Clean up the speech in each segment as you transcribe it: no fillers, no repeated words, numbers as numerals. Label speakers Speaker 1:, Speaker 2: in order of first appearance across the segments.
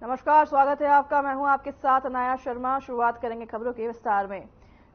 Speaker 1: नमस्कार, स्वागत है आपका। मैं हूं आपके साथ अनाया शर्मा। शुरुआत करेंगे खबरों के विस्तार में।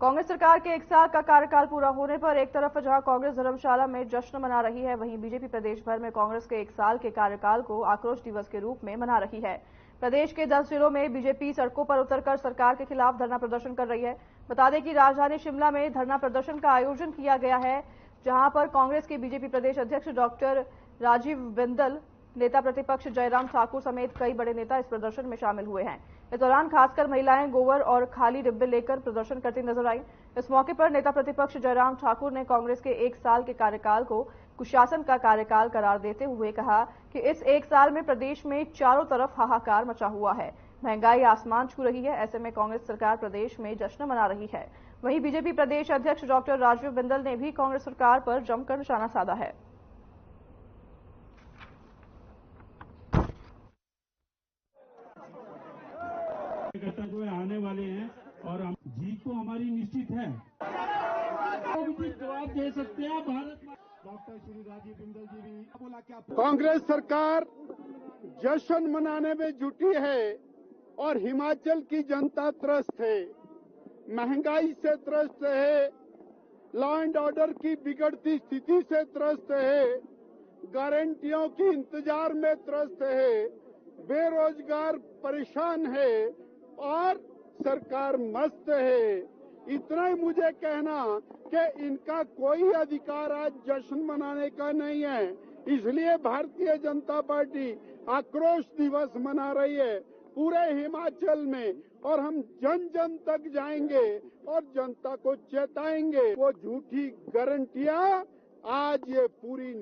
Speaker 1: कांग्रेस सरकार के 1 साल का कार्यकाल पूरा होने पर एक तरफ जहां कांग्रेस धर्मशाला में जश्न मना रही है, वहीं बीजेपी प्रदेश भर में कांग्रेस के 1 साल के कार्यकाल को आक्रोश दिवस के रूप में मना रही है। प्रदेश के 10 जिलों में बीजेपी सड़कों पर उतरकर सरकार के खिलाफ धरना प्रदर्शन कर रही है। बता दें कि राजधानी शिमला में धरना प्रदर्शन का आयोजन किया गया है, जहां पर कांग्रेस के बीजेपी प्रदेश अध्यक्ष डॉक्टर राजीव बिंदल, नेता प्रतिपक्ष जयराम ठाकुर समेत कई बड़े नेता इस प्रदर्शन में शामिल हुए हैं। इस दौरान खासकर महिलाएं गोवर और खाली डिब्बे लेकर प्रदर्शन करती नजर आई। इस मौके पर नेता प्रतिपक्ष जयराम ठाकुर ने कांग्रेस के 1 साल के कार्यकाल को कुशासन का कार्यकाल करार देते हुए कहा कि इस 1 साल में प्रदेश में चारों तरफ हाहाकार मचा हुआ है, महंगाई आसमान छू रही है। ऐसे में कांग्रेस सरकार प्रदेश में जश्न मना रही है। वहीं बीजेपी प्रदेश अध्यक्ष डॉक्टर राजीव बिंदल ने भी कांग्रेस सरकार पर जमकर निशाना साधा है।
Speaker 2: जो आने वाले हैं और जीत तो हमारी निश्चित है। जवाब दे सकते हैं भारत। डॉक्टर श्री राजीव बिंदल जी भी बोला क्या
Speaker 3: कांग्रेस सरकार जश्न मनाने में जुटी है और हिमाचल की जनता त्रस्त है, महंगाई से त्रस्त है, लॉ एंड ऑर्डर की बिगड़ती स्थिति से त्रस्त है, गारंटियों की इंतजार में त्रस्त है, बेरोजगार परेशान है और सरकार मस्त है। इतना ही मुझे कहना कि इनका कोई अधिकार आज जश्न मनाने का नहीं है, इसलिए भारतीय जनता पार्टी आक्रोश दिवस मना रही है पूरे हिमाचल में, और हम जन जन तक जाएंगे और जनता को चेताएंगे वो झूठी गारंटियां आज ये पूरी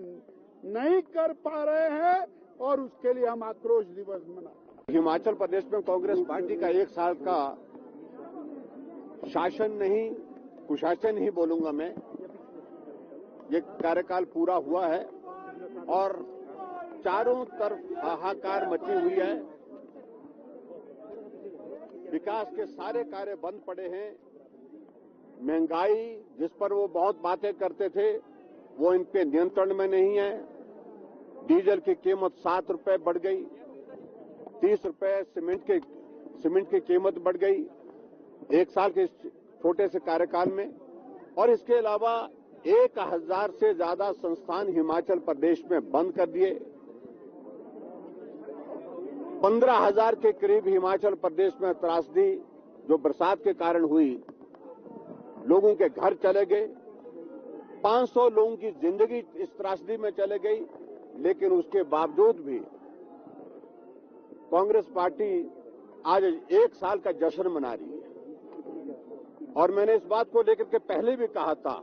Speaker 3: नहीं कर पा रहे हैं और उसके लिए हम आक्रोश दिवस मना रहे हैं। हिमाचल प्रदेश में कांग्रेस पार्टी का 1 साल का शासन नहीं, कुशासन ही बोलूंगा मैं, ये कार्यकाल पूरा हुआ है और चारों तरफ हाहाकार मची हुई है। विकास के सारे कार्य बंद पड़े हैं। महंगाई जिस पर वो बहुत बातें करते थे वो इनके नियंत्रण में नहीं है। डीजल की कीमत 7 रुपए बढ़ गई, 30 रुपए सीमेंट की कीमत बढ़ गई 1 साल के छोटे से कार्यकाल में। और इसके अलावा 1000 से ज्यादा संस्थान हिमाचल प्रदेश में बंद कर दिए। 15,000 के करीब हिमाचल प्रदेश में त्रासदी जो बरसात के कारण हुई, लोगों के घर चले गए, 500 लोगों की जिंदगी इस त्रासदी में चले गई। लेकिन उसके बावजूद भी कांग्रेस पार्टी आज 1 साल का जश्न मना रही है। और मैंने इस बात को लेकर के पहले भी कहा था,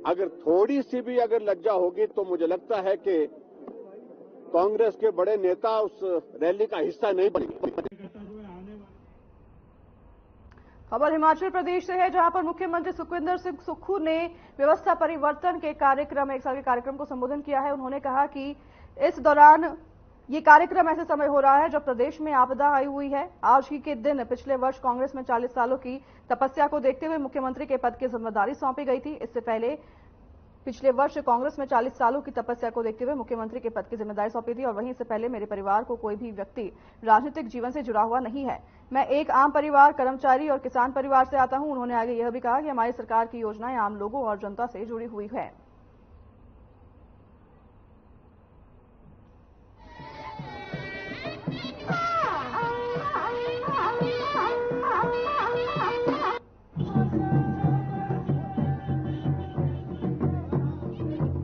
Speaker 3: अगर थोड़ी सी भी अगर लज्जा होगी तो मुझे लगता है कि कांग्रेस के बड़े नेता उस रैली का हिस्सा नहीं बनेंगे।
Speaker 1: खबर हिमाचल प्रदेश से है, जहां पर मुख्यमंत्री सुखविंदर सिंह सुक्खू ने व्यवस्था परिवर्तन के कार्यक्रम 1 साल के कार्यक्रम को संबोधन किया है। उन्होंने कहा कि इस दौरान ये कार्यक्रम ऐसे समय हो रहा है जब प्रदेश में आपदा आई हुई है। आज ही के दिन पिछले वर्ष कांग्रेस में 40 सालों की तपस्या को देखते हुए मुख्यमंत्री के पद की जिम्मेदारी सौंपी गई थी। इससे पहले पिछले वर्ष कांग्रेस में 40 सालों की तपस्या को देखते हुए मुख्यमंत्री के पद की जिम्मेदारी सौंपी थी। और वहीं इससे पहले मेरे परिवार को कोई भी व्यक्ति राजनीतिक जीवन से जुड़ा हुआ नहीं है। मैं एक आम परिवार, कर्मचारी और किसान परिवार से आता हूं। उन्होंने आगे यह भी कहा कि हमारी सरकार की योजनाएं आम लोगों और जनता से जुड़ी हुई है।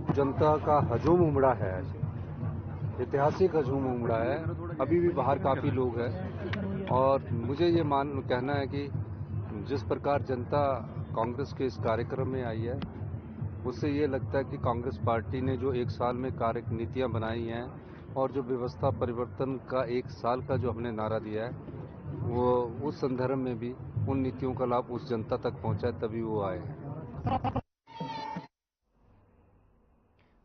Speaker 4: जनता का हजूम उमड़ा है, ऐतिहासिक हजूम उमड़ा है। अभी भी बाहर काफी लोग हैं और मुझे ये कहना है कि जिस प्रकार जनता कांग्रेस के इस कार्यक्रम में आई है, उससे ये लगता है कि कांग्रेस पार्टी ने जो 1 साल में कार्य नीतियां बनाई हैं और जो व्यवस्था परिवर्तन का 1 साल का जो हमने नारा दिया है, वो उस संदर्भ में भी उन नीतियों का लाभ उस जनता तक पहुंचा है, तभी वो आए हैं।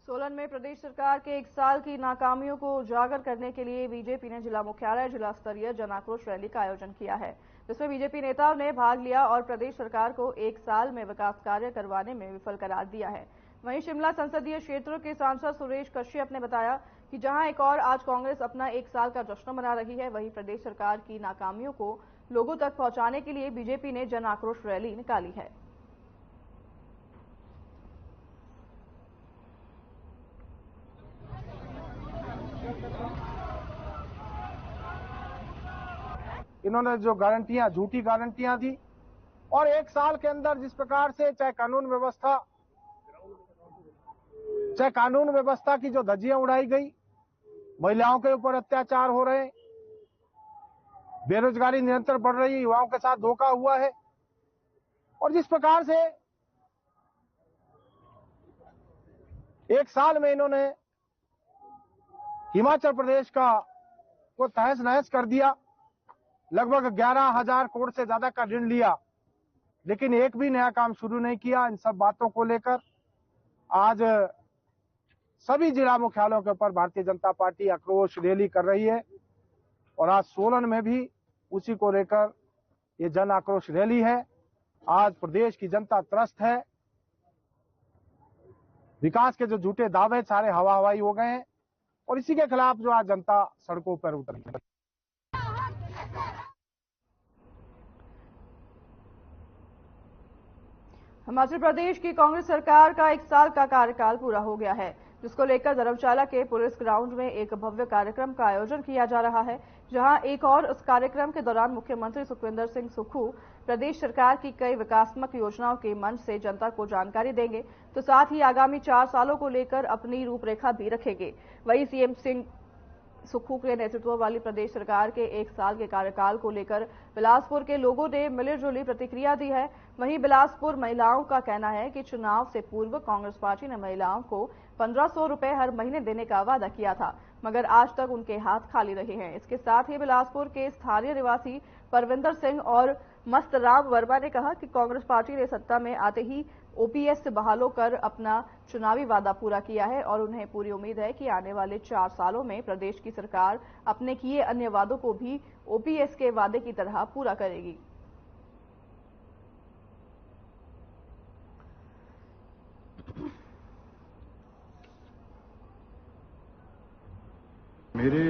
Speaker 1: सोलन में प्रदेश सरकार के 1 साल की नाकामियों को उजागर करने के लिए बीजेपी ने जिला मुख्यालय जिला स्तरीय जन आक्रोश रैली का आयोजन किया है, जिसमें बीजेपी नेताओं ने भाग लिया और प्रदेश सरकार को 1 साल में विकास कार्य करवाने में विफल करार दिया है। वहीं शिमला संसदीय क्षेत्र के सांसद सुरेश कश्यप ने बताया कि जहां एक और आज कांग्रेस अपना 1 साल का जश्न मना रही है, वहीं प्रदेश सरकार की नाकामियों को लोगों तक पहुंचाने के लिए बीजेपी ने जन आक्रोश रैली निकाली है।
Speaker 5: इन्होंने जो गारंटियां, झूठी गारंटियां दी और 1 साल के अंदर जिस प्रकार से चाहे कानून व्यवस्था की जो धज्जियां उड़ाई गई, महिलाओं के ऊपर अत्याचार हो रहे, बेरोजगारी निरंतर बढ़ रही है, युवाओं के साथ धोखा हुआ है और जिस प्रकार से 1 साल में इन्होंने हिमाचल प्रदेश को तहस नहस कर दिया, लगभग 11,000 करोड़ से ज्यादा का ऋण लिया, लेकिन एक भी नया काम शुरू नहीं किया। इन सब बातों को लेकर आज सभी जिला मुख्यालयों के ऊपर भारतीय जनता पार्टी आक्रोश रैली कर रही है और आज सोलन में भी उसी को लेकर ये जन आक्रोश रैली है। आज प्रदेश की जनता त्रस्त है, विकास के जो झूठे दावे सारे हवा हवाई हो गए हैं और इसी के खिलाफ जो आज जनता सड़कों पर उतरी है।
Speaker 1: हिमाचल प्रदेश की कांग्रेस सरकार का 1 साल का कार्यकाल पूरा हो गया है, जिसको लेकर धर्मशाला के पुलिस ग्राउंड में एक भव्य कार्यक्रम का आयोजन किया जा रहा है, जहां एक और इस कार्यक्रम के दौरान मुख्यमंत्री सुखविंदर सिंह सुक्खू प्रदेश सरकार की कई विकासात्मक योजनाओं के मंच से जनता को जानकारी देंगे, तो साथ ही आगामी 4 सालों को लेकर अपनी रूपरेखा भी रखेंगे। वहीं सीएम सिंह सुक्खू के नेतृत्व वाली प्रदेश सरकार के 1 साल के कार्यकाल को लेकर बिलासपुर के लोगों ने मिलीजुली प्रतिक्रिया दी है। वहीं बिलासपुर महिलाओं का कहना है कि चुनाव से पूर्व कांग्रेस पार्टी ने महिलाओं को 1,500 रुपए हर महीने देने का वादा किया था, मगर आज तक उनके हाथ खाली रहे हैं। इसके साथ ही बिलासपुर के स्थानीय निवासी परविंदर सिंह और मस्तराम वर्मा ने कहा कि कांग्रेस पार्टी ने सत्ता में आते ही ओपीएस से बहाल कर अपना चुनावी वादा पूरा किया है और उन्हें पूरी उम्मीद है कि आने वाले 4 सालों में प्रदेश की सरकार अपने किए अन्य वादों को भी ओपीएस के वादे की तरह पूरा करेगी।
Speaker 6: मेरे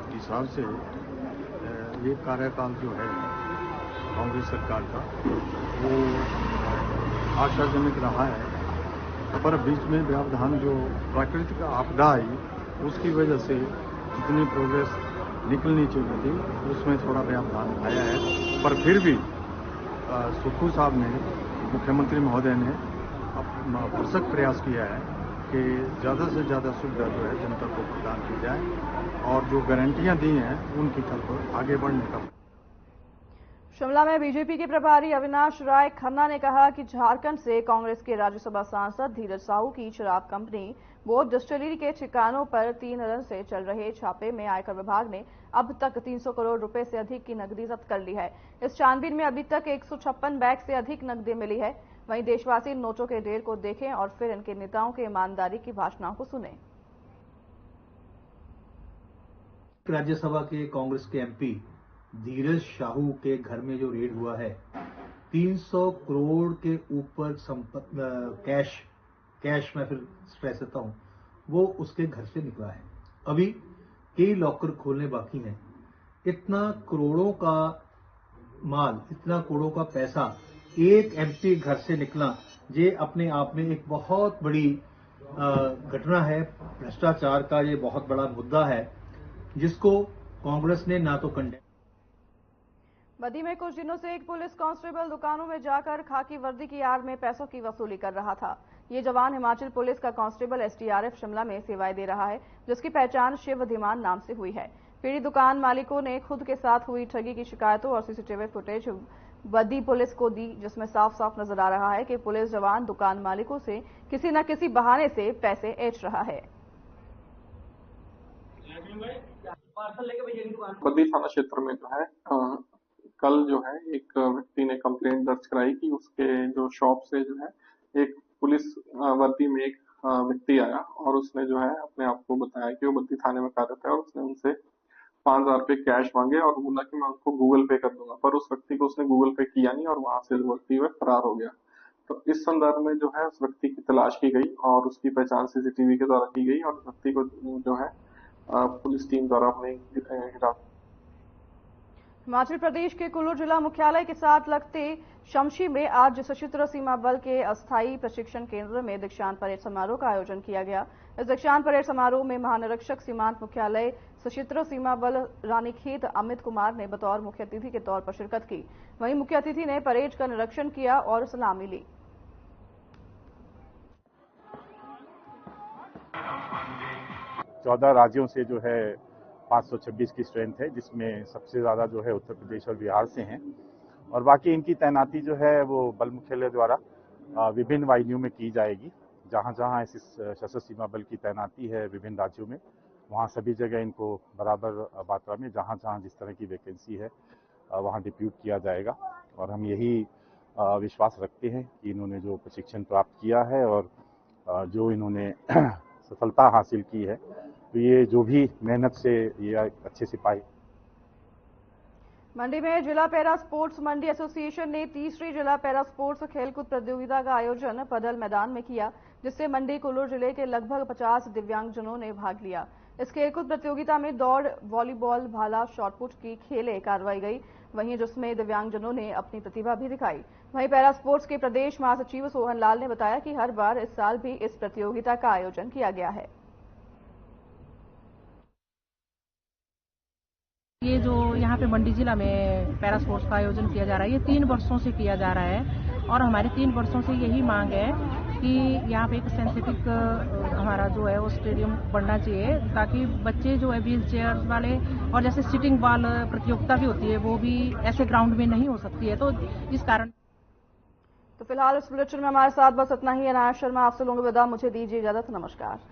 Speaker 6: हिसाब से ये कार्यकाल जो है कांग्रेस सरकार का वो आशाजनक रहा है, पर बीच में व्यवधान जो प्राकृतिक आपदा आई उसकी वजह से जितनी प्रोग्रेस निकलनी चाहिए थी उसमें थोड़ा व्यवधान आया है। पर फिर भी सुक्खू साहब ने, मुख्यमंत्री महोदय ने भरसक प्रयास किया है कि ज़्यादा से ज़्यादा सुविधा जो है जनता को प्रदान की जाए और जो गारंटियां दी हैं उनकी तरफ आगे बढ़ने का।
Speaker 1: शिमला में बीजेपी के प्रभारी अविनाश राय खन्ना ने कहा कि झारखंड से कांग्रेस के राज्यसभा सांसद धीरज साहू की शराब कंपनी बोध डिस्टिलरी के ठिकानों पर 3 रन से चल रहे छापे में आयकर विभाग ने अब तक 300 करोड़ रुपए से अधिक की नकदी जब्त कर ली है। इस छानबीन में अभी तक 156 बैग से अधिक नकदी मिली है। वहीं देशवासी नोटों के ढेर को देखें और फिर इनके नेताओं के ईमानदारी की भाषणाओं को सुने।
Speaker 7: राज्यसभा के कांग्रेस के एमपी धीरज साहू के घर में जो रेड हुआ है, 300 करोड़ के ऊपर कैश मैं फिर स्ट्रेस देता हूं, वो उसके घर से निकला है। अभी कई लॉकर खोलने बाकी हैं। इतना करोड़ों का माल, इतना करोड़ों का पैसा एक एमपी घर से निकला, ये अपने आप में एक बहुत बड़ी घटना है। भ्रष्टाचार का ये बहुत बड़ा मुद्दा है जिसको कांग्रेस ने ना तो कंडेम।
Speaker 1: बद्दी में कुछ दिनों से एक पुलिस कांस्टेबल दुकानों में जाकर खाकी वर्दी की आड़ में पैसों की वसूली कर रहा था। ये जवान हिमाचल पुलिस का कांस्टेबल एसडीआरएफ शिमला में सेवाएं दे रहा है, जिसकी पहचान शिव धीमान नाम से हुई है। पीड़ित दुकान मालिकों ने खुद के साथ हुई ठगी की शिकायतों और सीसीटीवी फुटेज बद्दी पुलिस को दी, जिसमें साफ साफ नजर आ रहा है कि पुलिस जवान दुकान मालिकों से किसी न किसी बहाने से पैसे ऐंठ रहा है।
Speaker 8: बद्दी थाना क्षेत्र में जो है कल जो है एक व्यक्ति ने कंप्लेंट दर्ज कराई कि उसके जो शॉप से जो है एक पुलिस वर्दी में एक व्यक्ति आया और उसने जो है अपने आप को बताया कि वो बद्दी थाने में कार्यरत है और उसने उनसे 5,000 रुपए कैश मांगे और बोला कि मैं उनको गूगल पे कर दूंगा, पर उस व्यक्ति को उसने गूगल पे किया नहीं और वहां से व्यक्ति वह फरार हो गया। तो इस संदर्भ में जो है उस व्यक्ति की तलाश की गई और उसकी पहचान सीसीटीवी के द्वारा की गई और उस व्यक्ति को जो है पुलिस टीम द्वारा उन्हें हिरासत।
Speaker 1: हिमाचल प्रदेश के कुल्लू जिला मुख्यालय के साथ लगते शमशी में आज सशस्त्र सीमा बल के अस्थायी प्रशिक्षण केंद्र में दीक्षांत परेड समारोह का आयोजन किया गया। इस दीक्षांत परेड समारोह में महानिरीक्षक सीमांत मुख्यालय सशस्त्र सीमा बल रानीखेत अमित कुमार ने बतौर मुख्य अतिथि के तौर पर शिरकत की। वहीं मुख्य अतिथि ने परेड का निरीक्षण किया और सलामी ली।
Speaker 9: चौदह राज्यों से जो है 526 की स्ट्रेंथ है, जिसमें सबसे ज़्यादा जो है उत्तर प्रदेश और बिहार से हैं, और बाकी इनकी तैनाती जो है वो बल मुख्यालय द्वारा विभिन्न वाहिनियों में की जाएगी। जहाँ जहाँ इस सशस्त्र सीमा बल की तैनाती है विभिन्न राज्यों में, वहाँ सभी जगह इनको बराबर मात्रा में जहाँ जहाँ जिस तरह की वैकेंसी है वहाँ डिप्यूट किया जाएगा। और हम यही विश्वास रखते हैं कि इन्होंने जो प्रशिक्षण प्राप्त किया है और जो इन्होंने सफलता हासिल की है, तो ये जो भी मेहनत से ये अच्छे सिपाही।
Speaker 1: मंडी में जिला पैरा स्पोर्ट्स मंडी एसोसिएशन ने तीसरी जिला पैरा स्पोर्ट्स खेलकूद प्रतियोगिता का आयोजन पडल मैदान में किया, जिससे मंडी कुल्लू जिले के लगभग 50 दिव्यांगजनों ने भाग लिया। इस खेलकूद प्रतियोगिता में दौड़, वॉलीबॉल, भाला, शॉटपुट की खेलें करवाई गई, वहीं जिसमें दिव्यांगजनों ने अपनी प्रतिभा भी दिखाई। वहीं पैरा स्पोर्ट्स के प्रदेश महासचिव सोहन लाल ने बताया कि हर बार इस साल भी इस प्रतियोगिता का आयोजन किया गया है।
Speaker 10: ये जो यहाँ पे मंडी जिला में पैरा स्पोर्ट्स का आयोजन किया जा रहा है, ये 3 वर्षों से किया जा रहा है और हमारी 3 वर्षों से यही मांग है कि यहाँ पे एक सिंथेटिक हमारा जो है वो स्टेडियम बनना चाहिए, ताकि बच्चे जो है व्हील चेयर वाले और जैसे सिटिंग बॉल प्रतियोगिता भी होती है वो भी ऐसे ग्राउंड में नहीं हो सकती है, तो इस कारण।
Speaker 1: तो फिलहाल इस बुलेटिन में हमारे साथ बस इतना ही है। अनाया शर्मा आपसे लोगों विदा, मुझे दीजिए इजाजत, नमस्कार।